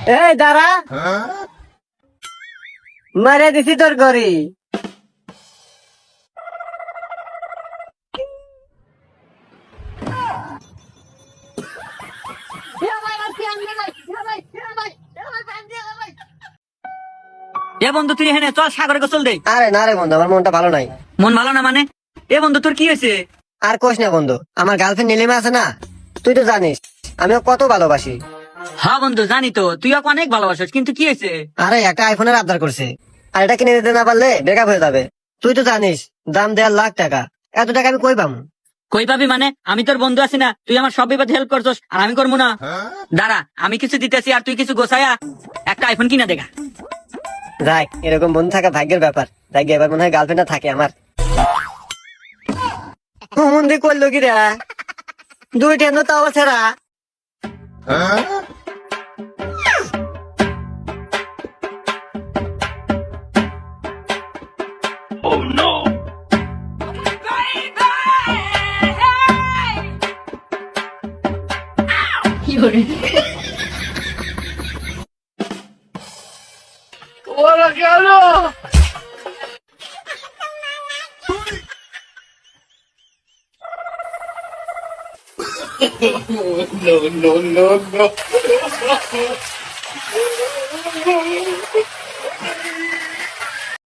এই দাঁড়া, মারে দিছি তোর গড়ি। এ বন্ধু তুই এখানে চল সাগরে গোসল দে। আরে না রে বন্ধু, আমার মনটা ভালো নাই। মন ভালো না মানে? এ বন্ধু তোর কি হয়েছে? আর কোশ না বন্ধু, আমার গার্লফ্রেন্ড নীলিমা আছে না, তুই তো জানিস আমি ওকে কত ভালোবাসি। হ্যাঁ বন্ধু জানি তো, তুই ওকে অনেক ভালোবাসিস, কিন্তু কি হয়েছে? আরে একটা আইফোনের আবদার করছে, আর এটা কিনে দিতে না পারলে ব্রেকআপ হয়ে যাবে। তুই তো জানিস দাম 1.5 লাখ টাকা, এত টাকা আমি কই পাবো? কই পাবি মানে? আমি তোর বন্ধু আছি না? তুই আমার সব বিপদে হেল্প করছস আর আমি করবো না? দাঁড়া, আমি কিছু দিতেছি আর তুই কিছু গোছায়া একটা আইফোন কিনা দেখা। যাক, এরকম বন্ধু থাকা ভাগ্যের ব্যাপার। দেখ এবার মনে হয় গার্লফ্রেন্ডটা থাকে আমার। মন্দির করলো কি রে, দুই টেন তো আবার ছেড়া। No, no, no, no.